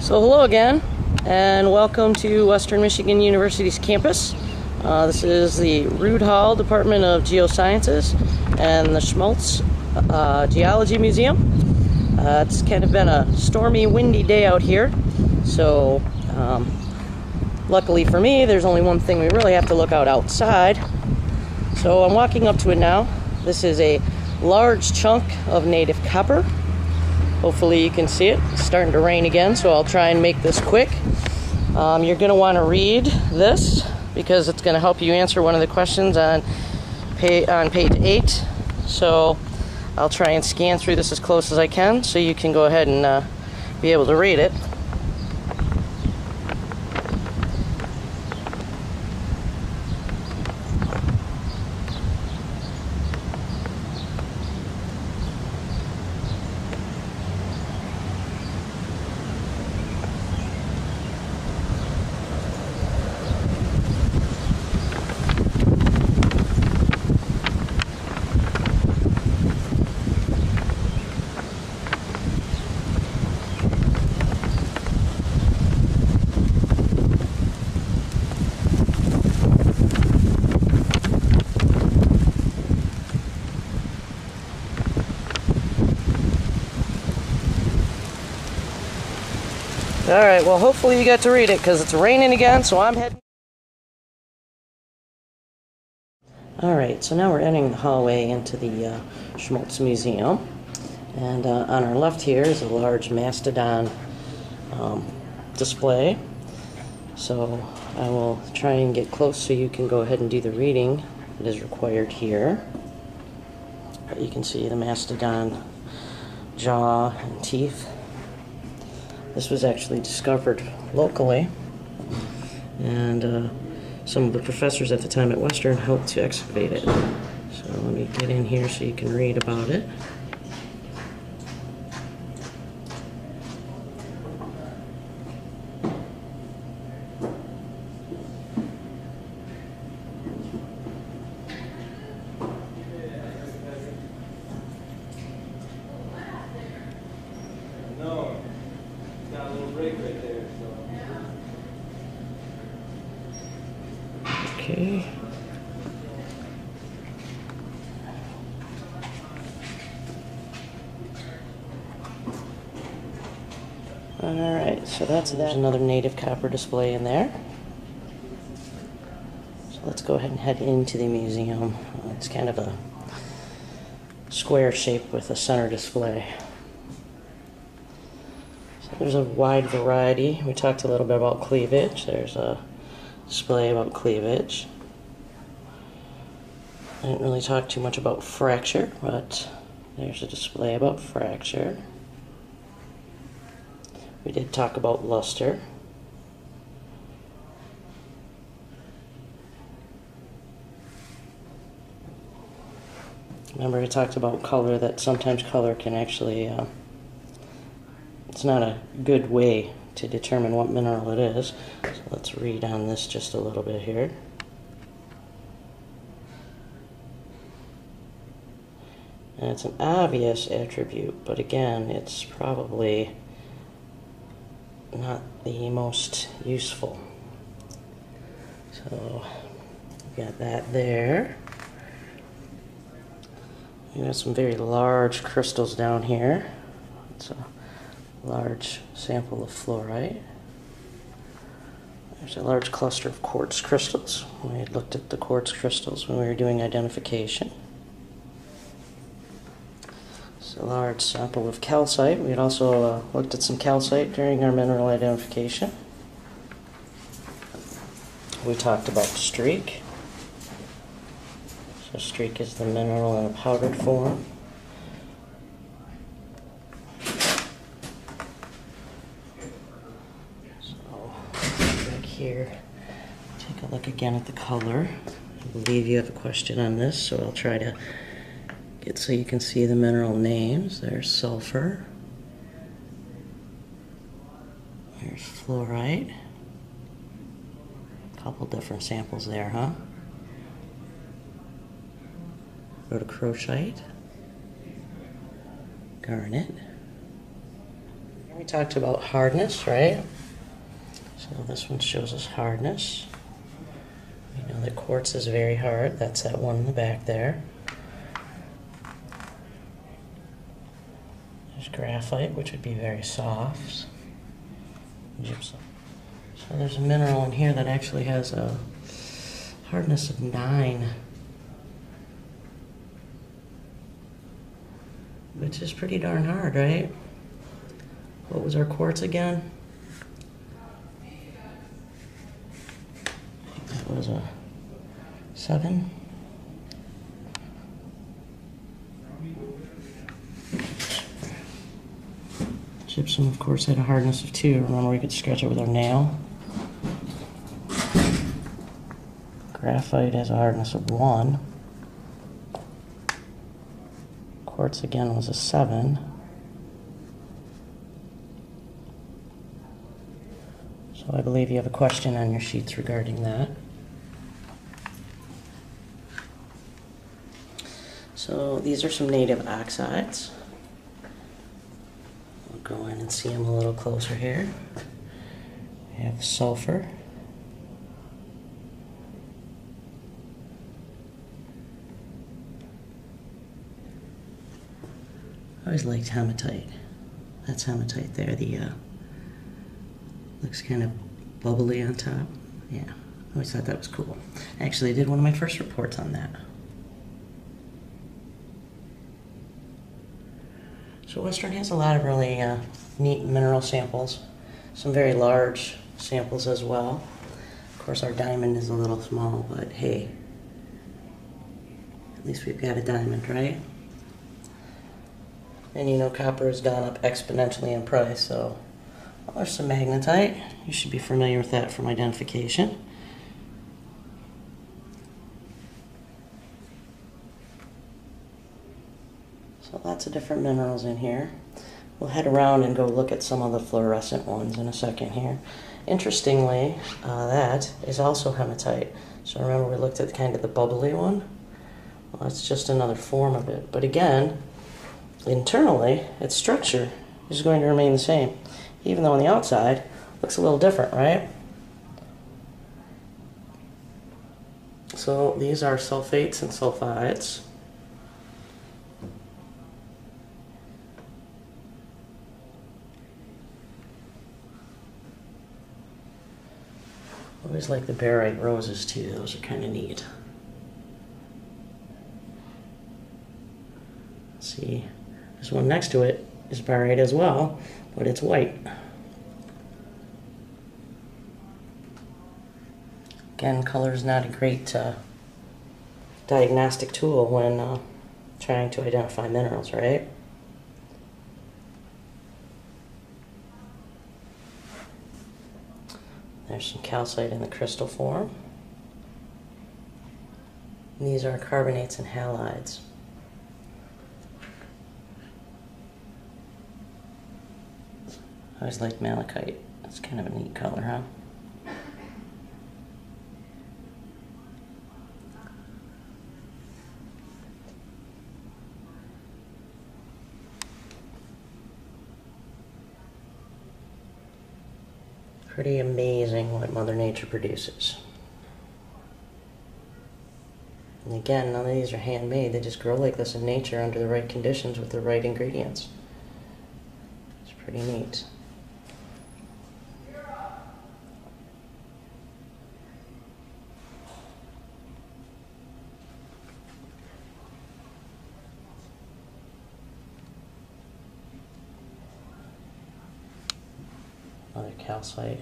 So hello again, and welcome to Western Michigan University's campus. This is the Rood Hall Department of Geosciences and the Schmaltz Geology Museum. It's kind of been a stormy, windy day out here, so luckily for me, there's only one thing we really have to look out outside. So I'm walking up to it now. This is a large chunk of native copper. Hopefully you can see it. It's starting to rain again, so I'll try and make this quick. You're going to want to read this because it's going to help you answer one of the questions on page 8. So I'll try and scan through this as close as I can so you can go ahead and be able to read it. Alright, well hopefully you got to read it because it's raining again, so I'm heading. Alright, so now we're entering the hallway into the Schmaltz Museum. And on our left here is a large mastodon display. So I will try and get close so you can go ahead and do the reading that is required here. But you can see the mastodon jaw and teeth. This was actually discovered locally, and some of the professors at the time at Western helped to excavate it. So let me get in here so you can read about it. Okay. Alright, so there's another native copper display in there. So let's go ahead and head into the museum. It's kind of a square shape with a center display. So there's a wide variety. We talked a little bit about cleavage. There's a display about cleavage. I didn't really talk too much about fracture, but there's a display about fracture. We did talk about luster. Remember we talked about color, that sometimes color can actually, it's not a good way to determine what mineral it is. So let's read on this just a little bit here. And it's an obvious attribute, but again, it's probably not the most useful. So we got that there. We got some very large crystals down here. It's a large sample of fluorite. There's a large cluster of quartz crystals. We had looked at the quartz crystals when we were doing identification. It's a large sample of calcite. We had also looked at some calcite during our mineral identification. We talked about streak. So streak is the mineral in a powdered form. Here, take a look again at the color. I believe you have a question on this, so I'll try to get so you can see the mineral names. There's sulfur. There's fluorite. A couple different samples there, huh? Rhodochrosite. Garnet. We talked about hardness, right? So this one shows us hardness. We know that quartz is very hard. That's that one in the back there. There's graphite, which would be very soft. Gypsum. So there's a mineral in here that actually has a hardness of 9, which is pretty darn hard, right? What was our quartz again? I think that was a 7. Gypsum, of course, had a hardness of 2. Remember, we could scratch it with our nail. Graphite has a hardness of 1. Quartz again was a 7. So I believe you have a question on your sheets regarding that. So these are some native oxides. We'll go in and see them a little closer here. We have sulfur. I always liked hematite. That's hematite there. The looks kind of bubbly on top. Yeah, I always thought that was cool. Actually, I did one of my first reports on that. So Western has a lot of really neat mineral samples. Some very large samples as well. Of course, our diamond is a little small, but hey, at least we've got a diamond, right? And you know copper has gone up exponentially in price, so well, there's some magnetite. You should be familiar with that from identification. So lots of different minerals in here. We'll head around and go look at some of the fluorescent ones in a second here. Interestingly, that is also hematite. So remember we looked at kind of the bubbly one? Well, it's just another form of it. But again, internally, its structure is going to remain the same, even though on the outside it looks a little different, right? So these are sulfates and sulfides. I always like the barite roses too, those are kind of neat. Let's see. This one next to it is barite as well, but it's white. Again, color is not a great diagnostic tool when trying to identify minerals, right? There's some calcite in the crystal form. And these are carbonates and halides. I always like malachite. It's kind of a neat color, huh? Pretty amazing what Mother Nature produces. And again, none of these are handmade. They just grow like this in nature under the right conditions with the right ingredients. It's pretty neat. Another calcite.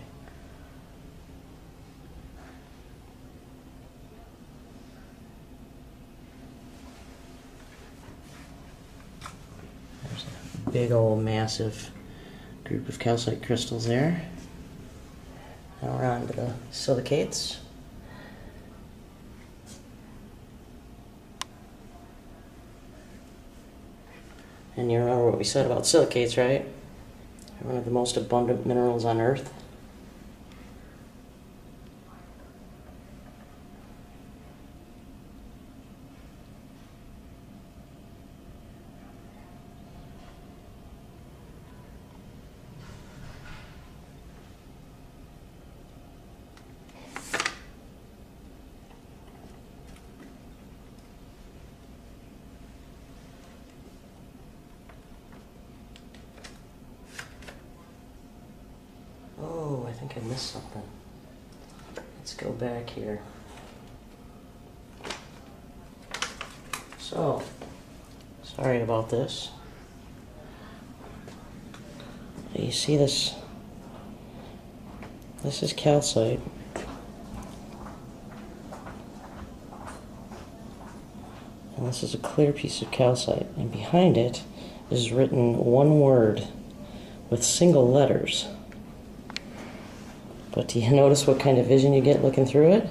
There's a big old massive group of calcite crystals there. Now we're on to the silicates. And you remember what we said about silicates, right? One of the most abundant minerals on Earth. I missed something. Let's go back here. So, sorry about this. You see this? This is calcite. And this is a clear piece of calcite. And behind it is written one word with single letters. But do you notice what kind of vision you get looking through it?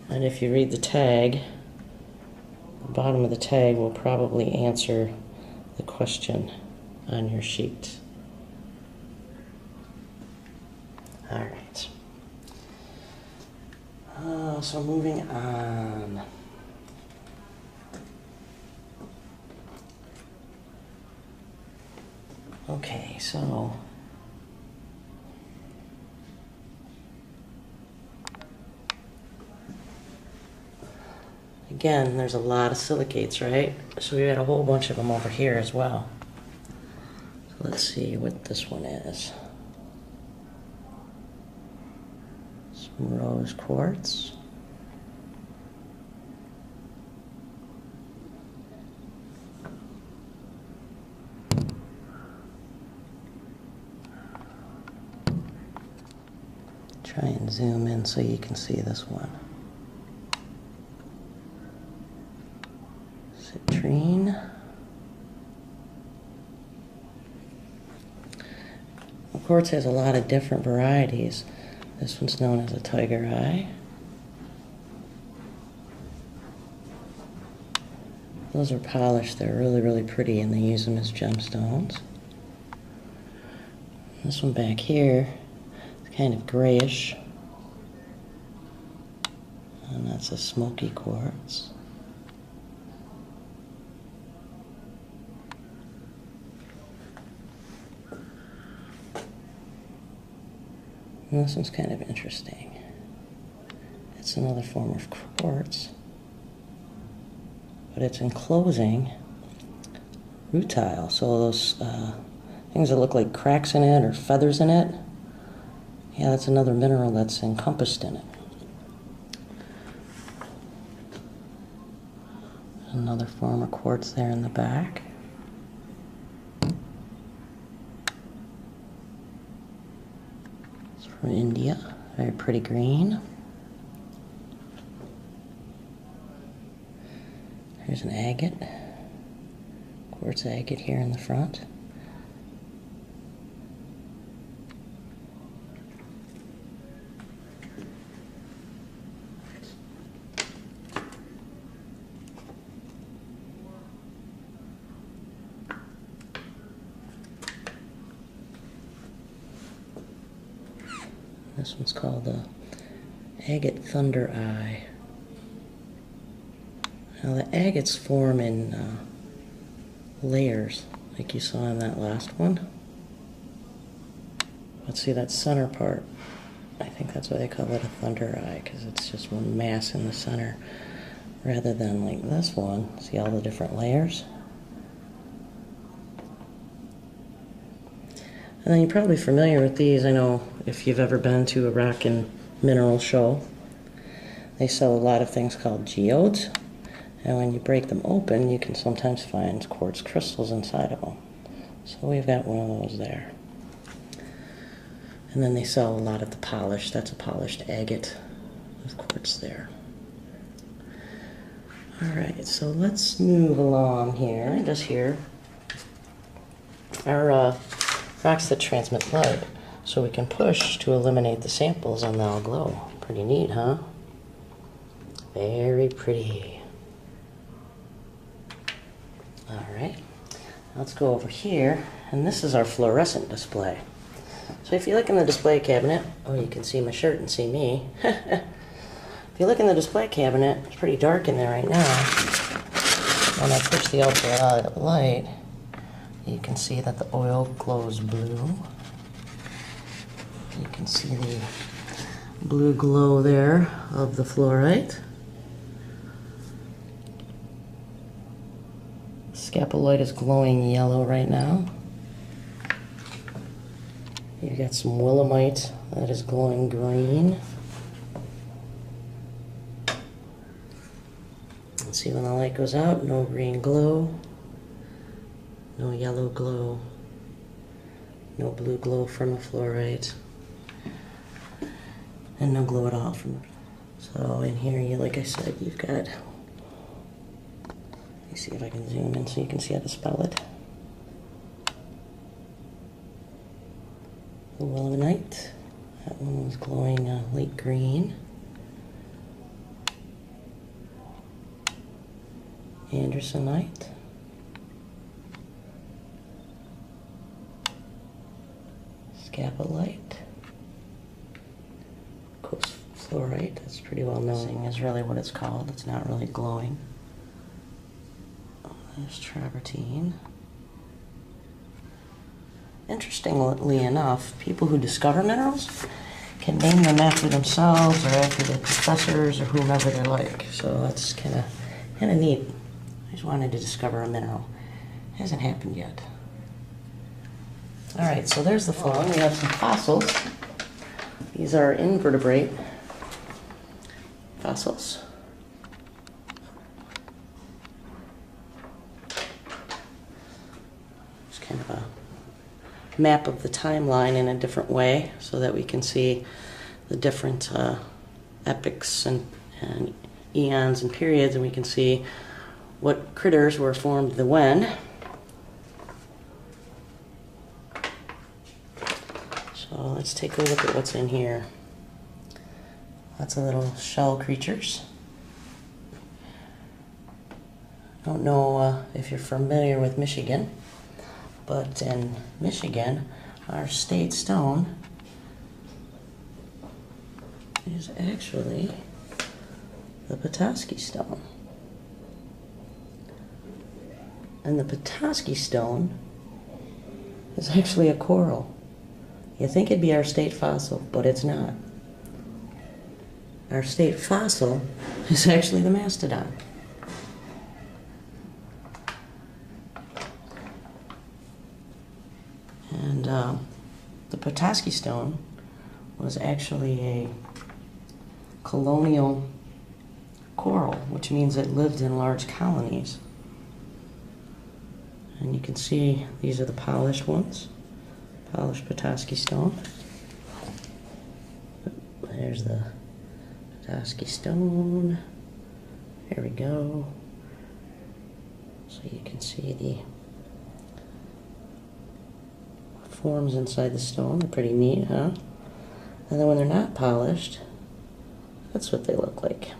And if you read the tag, the bottom of the tag will probably answer the question on your sheet. All right. So moving on. Okay, so again, there's a lot of silicates, right? So we got a whole bunch of them over here as well. So let's see what this one is. Some rose quartz. Try and zoom in so you can see this one. Citrine. Quartz has a lot of different varieties. This one's known as a tiger eye. Those are polished. They're really, really pretty, and they use them as gemstones. This one back here is kind of grayish, and that's a smoky quartz. And this one's kind of interesting. It's another form of quartz, but it's enclosing rutile. So those things that look like cracks in it or feathers in it, yeah, that's another mineral that's encompassed in it. Another form of quartz there in the back. From India, very pretty green. Here's an agate, quartz agate here in the front. This one's called the Agate Thunder Eye. Now the agates form in layers, like you saw in that last one. Let's see that center part. I think that's why they call it a thunder eye, because it's just one mass in the center, rather than like this one. See all the different layers? And then you're probably familiar with these. I know if you've ever been to a rock and mineral show, they sell a lot of things called geodes. And when you break them open, you can sometimes find quartz crystals inside of them. So we've got one of those there. And then they sell a lot of the polished. That's a polished agate with quartz there. All right, so let's move along here. Just here are rocks that transmit light, so we can push to eliminate the samples and they'll glow. Pretty neat, huh? Very pretty. All right, let's go over here, and this is our fluorescent display. So if you look in the display cabinet, oh, you can see my shirt and see me. If you look in the display cabinet, it's pretty dark in there right now. When I push the ultraviolet light, you can see that the oil glows blue. You can see the blue glow there of the fluorite. Scapolite is glowing yellow right now. You've got some Willemite that is glowing green. Let's see when the light goes out, no green glow, no yellow glow, no blue glow from the fluorite, and no glow at all from it. So in here, like I said, you've got, let me see if I can zoom in so you can see how to spell it. The Willemite, that one was glowing light green. Andersonite. Scapolite. Of course, fluorite, that's pretty well known, is really what it's called. It's not really glowing. There's travertine. Interestingly enough, people who discover minerals can name them after themselves or after their professors or whomever they like. So that's kind of neat. I just wanted to discover a mineral. It hasn't happened yet. All right, so there's the fawn. We have some fossils. These are invertebrate fossils. It's kind of a map of the timeline in a different way so that we can see the different epochs and eons and periods, and we can see what critters were formed when. So let's take a look at what's in here. Lots of little shell creatures. I don't know if you're familiar with Michigan, but in Michigan, our state stone is actually the Petoskey stone. And the Petoskey stone is actually a coral. You think it'd be our state fossil, but it's not. Our state fossil is actually the mastodon. And the Petoskey stone was actually a colonial coral, which means it lived in large colonies. And you can see these are the polished ones, polished Petoskey stone. There's the Petoskey stone. There we go. So you can see the forms inside the stone. They're pretty neat, huh? And then when they're not polished, that's what they look like.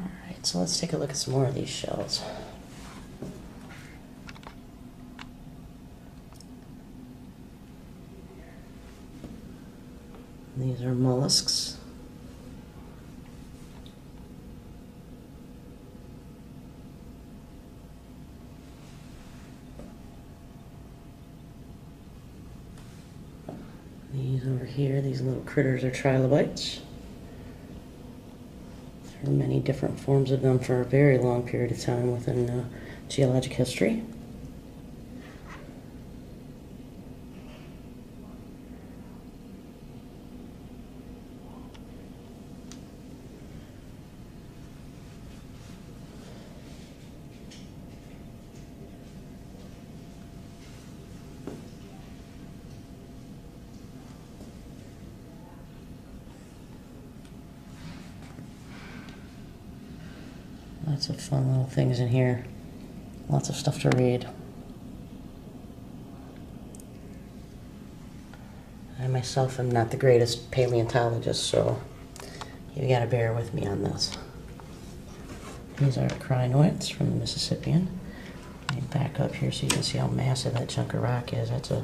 Alright, so let's take a look at some more of these shells. These are mollusks. These over here, these little critters are trilobites. There are many different forms of them for a very long period of time within geologic history. Lots of fun little things in here. Lots of stuff to read. I myself am not the greatest paleontologist, so you gotta bear with me on this. These are crinoids from the Mississippian. Let me back up here so you can see how massive that chunk of rock is. That's a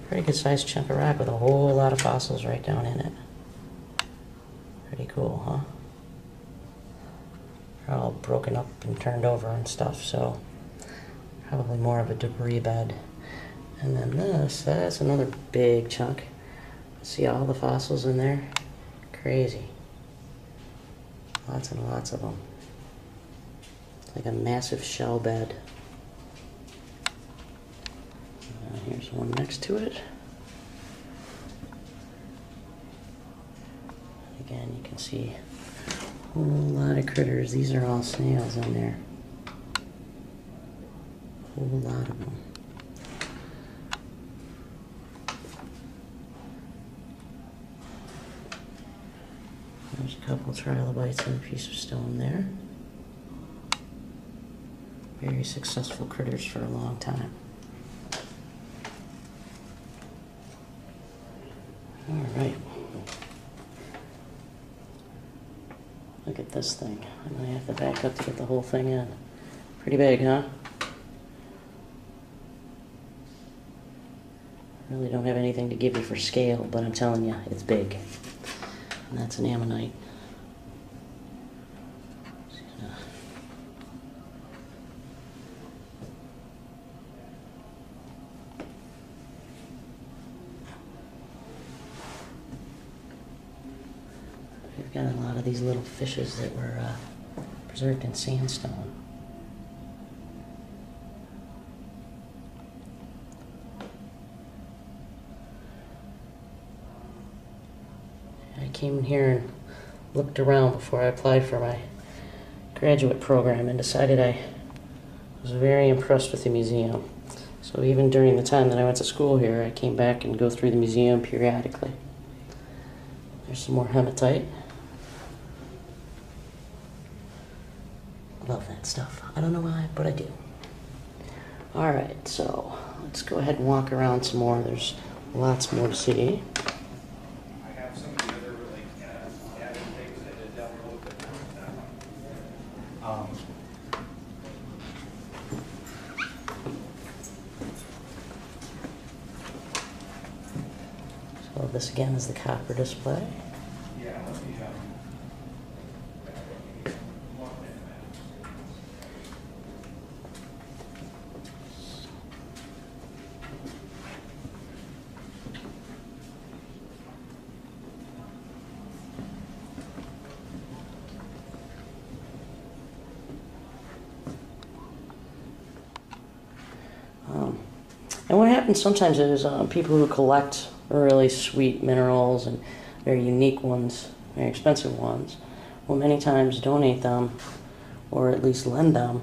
pretty good sized chunk of rock with a whole lot of fossils right down in it. Pretty cool, huh? They're all broken up and turned over and stuff, so probably more of a debris bed. And then that's another big chunk. See all the fossils in there? Crazy. Lots and lots of them. It's like a massive shell bed. Here's one next to it. Again, you can see a whole lot of critters. These are all snails in there. A whole lot of them. There's a couple trilobites and a piece of stone there. Very successful critters for a long time. All right. Look at this thing. I'm going to have to back up to get the whole thing in. Pretty big, huh? Really don't have anything to give you for scale, but I'm telling you, it's big. And that's an ammonite. We've got a lot of these little fishes that were preserved in sandstone. I came in here and looked around before I applied for my graduate program and decided I was very impressed with the museum. So even during the time that I went to school here, I came back and go through the museum periodically. There's some more hematite. Love that stuff. I don't know why, but I do. Alright, so let's go ahead and walk around some more. There's lots more to see. I have some of the other added things I did download, but that one. So this again is the copper display. Yeah, let me And what happens sometimes is people who collect really sweet minerals and very unique ones, very expensive ones, will many times donate them or at least lend them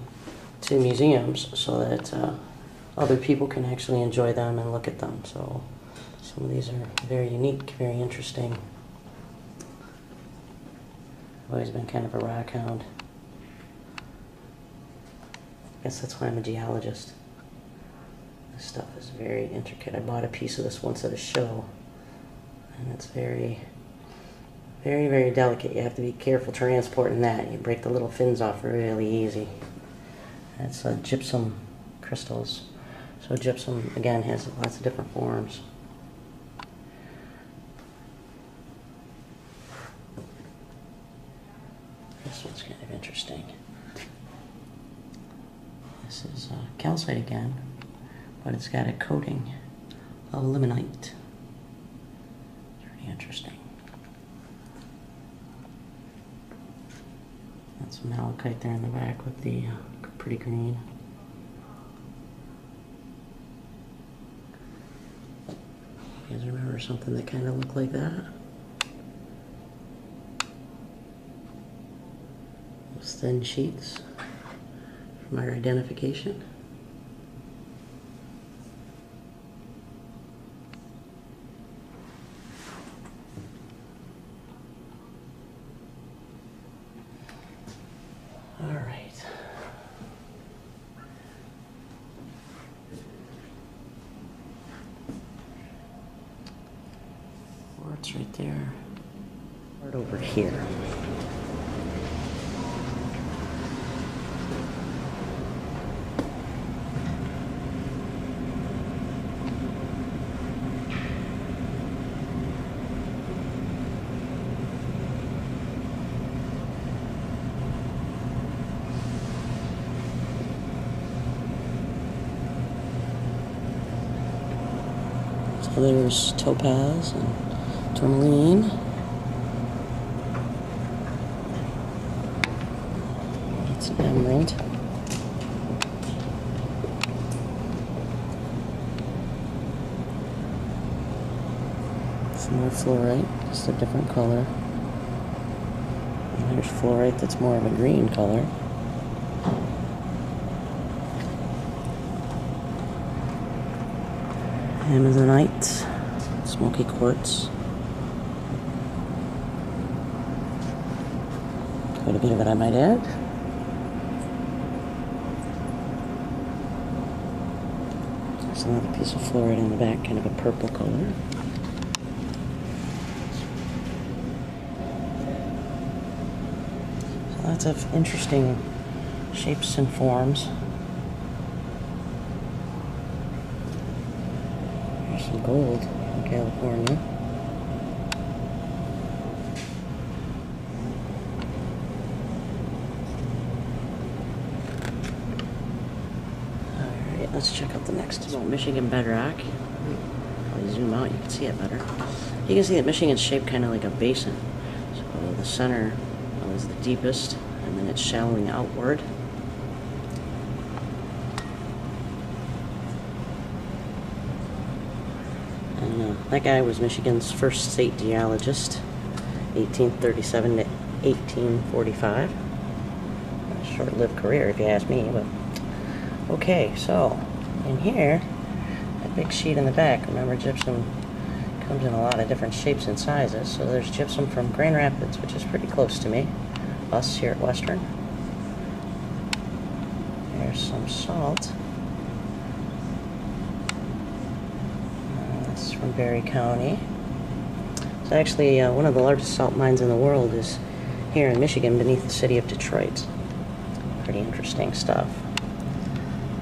to museums so that other people can actually enjoy them and look at them. So some of these are very unique, very interesting. I've always been kind of a rock hound. I guess that's why I'm a geologist. This stuff is very intricate. I bought a piece of this once at a show, and it's very, very, very delicate. You have to be careful transporting that. You break the little fins off really easy. It's gypsum crystals. So gypsum, again, has lots of different forms. This one's kind of interesting. This is calcite again, but it's got a coating of limonite. It's pretty interesting. Got some malachite there in the back with the pretty green. You guys remember something that kind of looked like that? Those thin sheets for my identification. All right. Quartz right there. Right over here. So there's topaz and tourmaline. Similar fluorite, just a different color. And there's fluorite that's more of a green color. Amazonite, smoky quartz. Quite a bit of it, I might add. There's another piece of fluorite in the back, kind of a purple color. So lots of interesting shapes and forms. There's some gold in California. Let's check out the next one. Michigan bedrock. I'll zoom out, you can see it better. You can see that Michigan's shaped kind of like a basin. So the center is the deepest, and then it's shallowing outward. And that guy was Michigan's first state geologist, 1837 to 1845. A short-lived career, if you ask me, but okay, so in here, that big sheet in the back, remember gypsum comes in a lot of different shapes and sizes. So there's gypsum from Grand Rapids, which is pretty close to me, us here at Western. There's some salt. This is from Berry County. It's actually one of the largest salt mines in the world is here in Michigan beneath the city of Detroit. Pretty interesting stuff.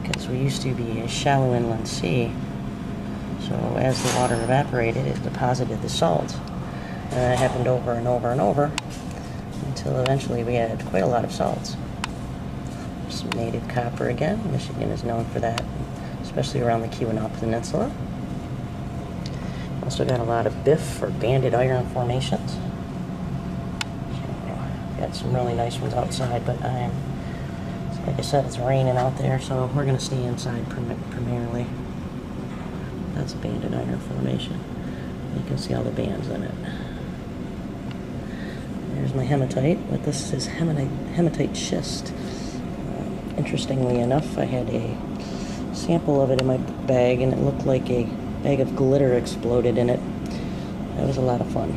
Because we used to be a shallow inland sea, so as the water evaporated, it deposited the salt. And that happened over and over and over until eventually we had quite a lot of salts. Some native copper again. Michigan is known for that, especially around the Keweenaw Peninsula. Also got a lot of BIF or banded iron formations. So, got some really nice ones outside, but like I said, it's raining out there, so we're going to stay inside primarily. That's a banded iron formation. You can see all the bands in it. There's my hematite, but this is hematite schist. Interestingly enough, I had a sample of it in my bag, and it looked like a bag of glitter exploded in it. That was a lot of fun.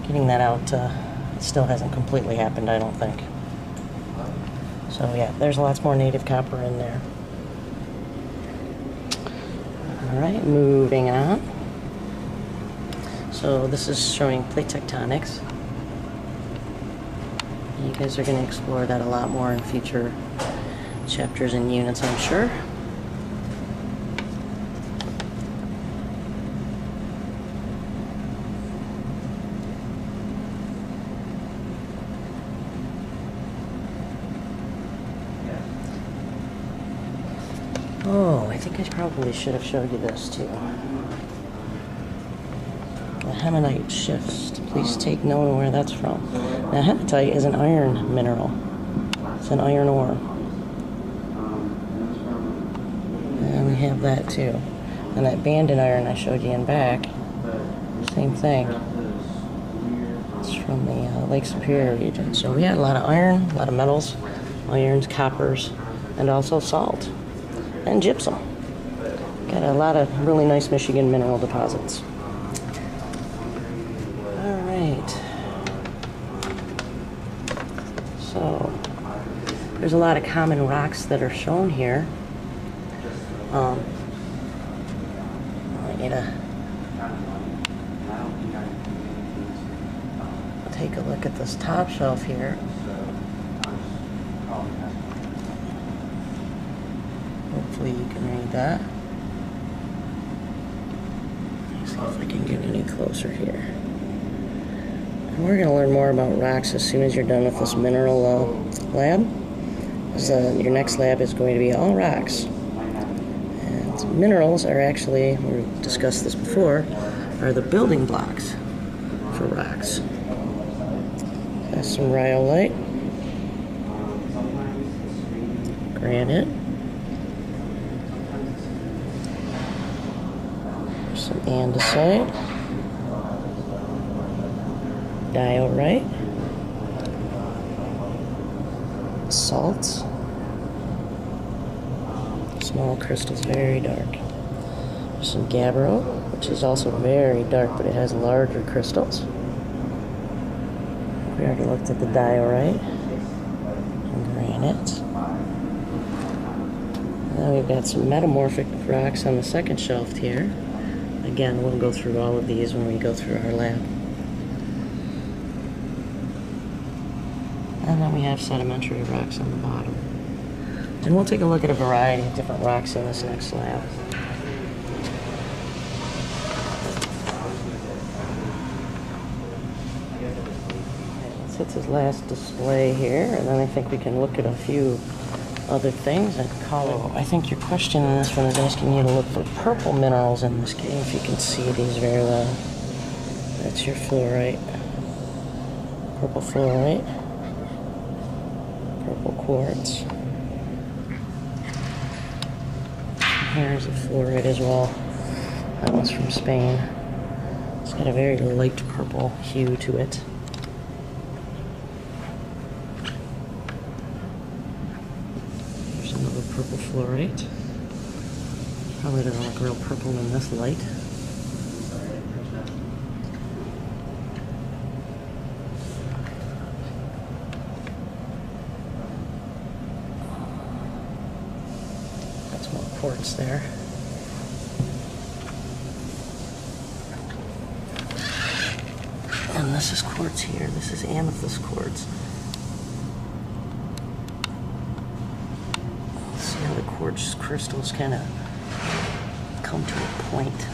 Getting that out, it still hasn't completely happened, I don't think. So yeah, there's lots more native copper in there. Alright, moving on. So this is showing plate tectonics. You guys are going to explore that a lot more in future chapters and units, I'm sure. Oh, I think I probably should have showed you this too. The hematite schist. Please take note of where that's from. Now, hematite is an iron mineral. It's an iron ore. And we have that too. And that banded iron I showed you in back, same thing. It's from the Lake Superior region. So we had a lot of iron, a lot of metals, irons, coppers, and also salt. And gypsum. Got a lot of really nice Michigan mineral deposits. Alright. So, there's a lot of common rocks that are shown here. I need to take a look at this top shelf here. Hopefully you can read that. Let's see if I can get any closer here. And we're going to learn more about rocks as soon as you're done with this mineral lab. Your next lab is going to be all rocks. And minerals are actually, we've discussed this before, are the building blocks for rocks. That's some rhyolite, granite, Some andesite. Diorite. Salts. Small crystals, very dark. There's some gabbro, which is also very dark, but it has larger crystals. We already looked at the diorite and granite. Now we've got some metamorphic rocks on the second shelf here. Again, we'll go through all of these when we go through our lab. And then we have sedimentary rocks on the bottom. And we'll take a look at a variety of different rocks in this next lab. Let's hit this last display here, and then I think we can look at a few other things and call it. I think your question in this one is asking you to look for purple minerals in this game, if you can see these very well. That's your fluorite. Purple fluorite. Purple quartz. Here's a fluorite as well. That one's from Spain. It's got a very light purple hue to it. There's another purple fluorite. Probably doesn't look real purple in this light. That's more quartz there. And this is quartz here. This is amethyst quartz. See how the quartz crystals kind of come to a point.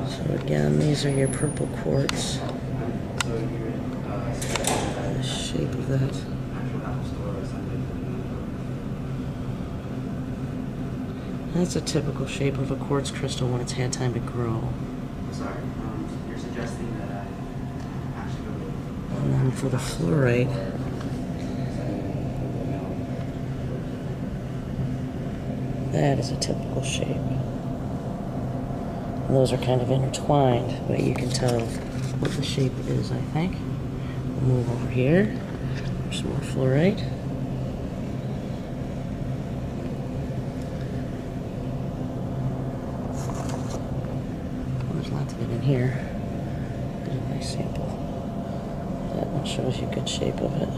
So again, these are your purple quartz. The shape of that. That's a typical shape of a quartz crystal when it's had time to grow. Sorry, you're suggesting that I actually go. And then for the fluorite, that is a typical shape. And those are kind of intertwined, but you can tell what the shape is, I think. We'll move over here. There's some more fluorite. Well, there's lots of it in here. There's a nice sample. That one shows you a good shape of it.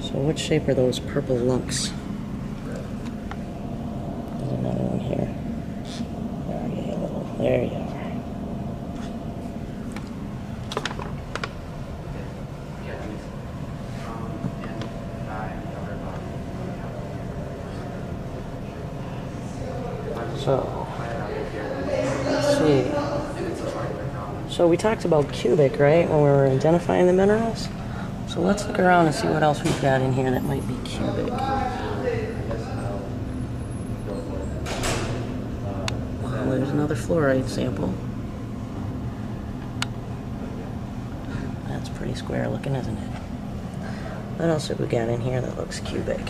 So what shape are those purple lumps? There's another one here. There you are. So, let's see. So we talked about cubic, right, when we were identifying the minerals? So let's look around and see what else we've got in here that might be cubic. Well, there's another fluorite sample. That's pretty square looking, isn't it? What else have we got in here that looks cubic?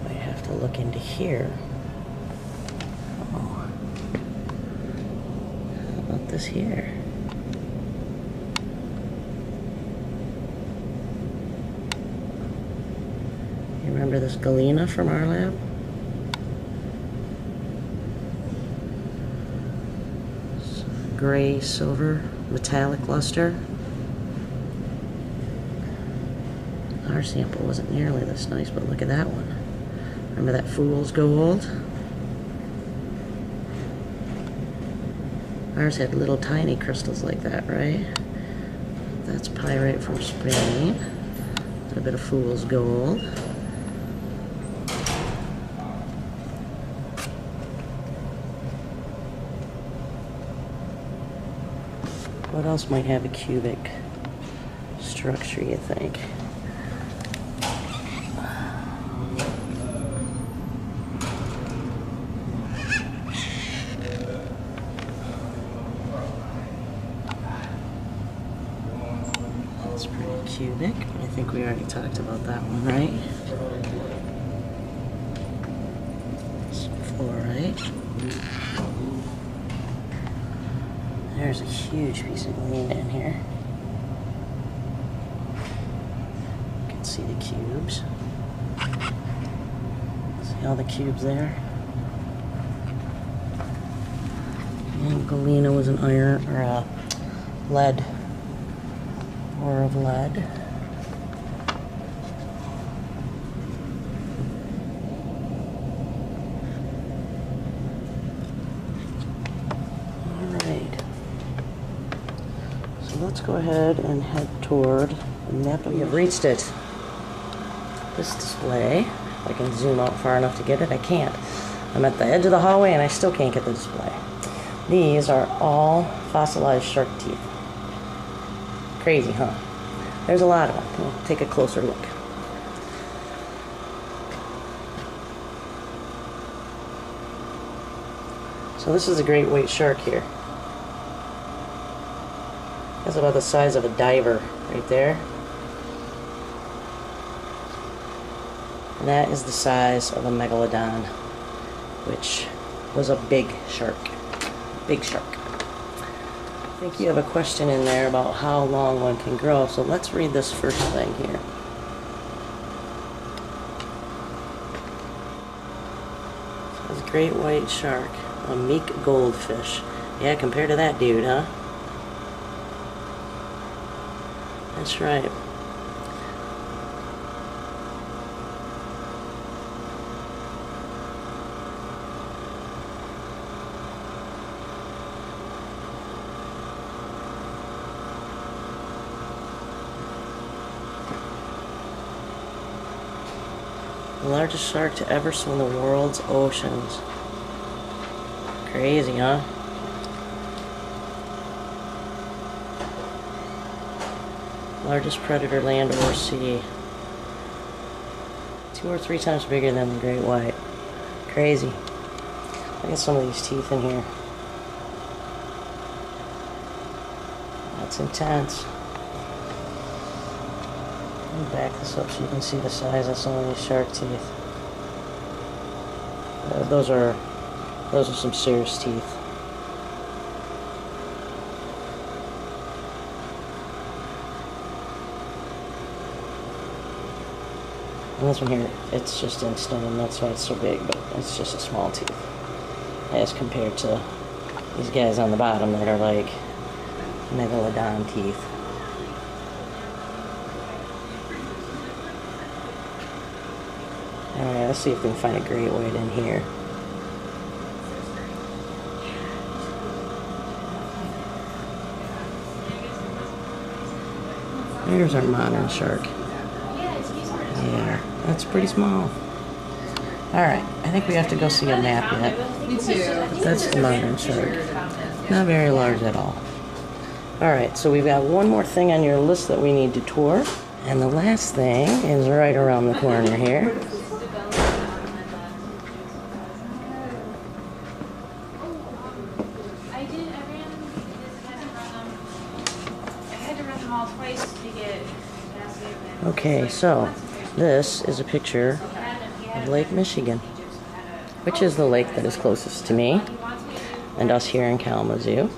Might have to look into here. This here. You remember this galena from our lab? Gray, silver, metallic luster. Our sample wasn't nearly this nice, but look at that one. Remember that fool's gold? Ours had little tiny crystals like that, right? That's pyrite from Spain. A little bit of fool's gold. What else might have a cubic structure, you think? That's pretty cubic. I think we already talked about that one, right? Some fluorite. There's a huge piece of galena in here. You can see the cubes. See all the cubes there? And galena was an iron or a lead. Ore of lead. Alright. So let's go ahead and head toward the Napa. We have reached it. This display. If I can zoom out far enough to get it, I can't. I'm at the edge of the hallway and I still can't get the display. These are all fossilized shark teeth. Crazy, huh? There's a lot of them. We'll take a closer look. So this is a great white shark here. That's about the size of a diver right there. And that is the size of a megalodon, which was a big shark. Big shark. I think you have a question in there about how long one can grow, so let's read this first thing here. It says great white shark, a meek goldfish. Yeah, compared to that dude, huh? That's right. The largest shark to ever swim the world's oceans. Crazy, huh? Largest predator, land or sea. 2 or 3 times bigger than the great white. Crazy. Look at some of these teeth in here. That's intense. Let me back this up so you can see the size of some of these shark teeth. Those are some serious teeth. And this one here, it's just in stone, that's why it's so big, but it's just a small tooth. As compared to these guys on the bottom that are like megalodon teeth. Alright, let's see if we can find a great white in here. There's our modern shark. Yeah, that's pretty small. Alright, I think we have to go see a map yet. Me too. That's the modern shark. Not very large at all. Alright, so we've got one more thing on your list that we need to tour. And the last thing is right around the corner here. Okay, so this is a picture of Lake Michigan, which is the lake that is closest to me and us here in Kalamazoo.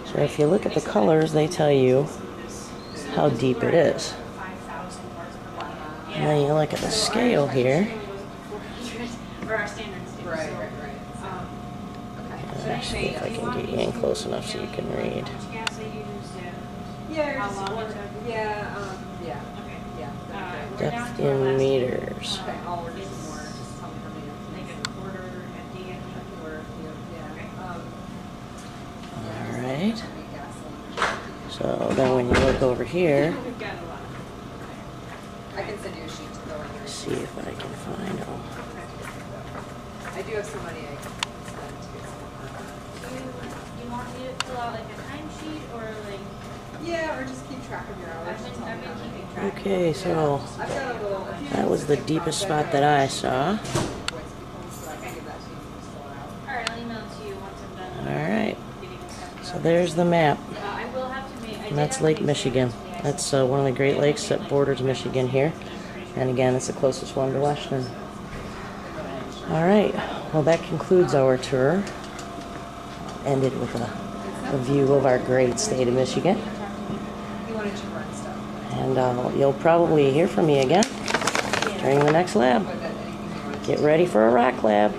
So if you look at the colors, they tell you how deep it is. And then you look at the scale here. Let's see if I can get you in close enough so you can read. Depth in meters. So then when you look over here, We've got a lot. I can send you a sheet to go under. see if I can find them. I do have somebody I can send to get some work. You want me to fill out like a timesheet or like? Yeah, or just keep track of your hours. I've been keeping track. Okay, so I've got a little. that was the deepest spot that I saw. So I can give that to you to fill it out. Alright, I'll email it to you once I'm done. Alright, Getting this stuff. so there's the map. I will have to make. And that's Lake Michigan. That's one of the Great Lakes that borders Michigan here. And again, it's the closest one to Western. Alright, well that concludes our tour. Ended with a view of our great state of Michigan. You wanted to run stuff. And you'll probably hear from me again during the next lab. But that anything you wanted to Get ready for a rock lab.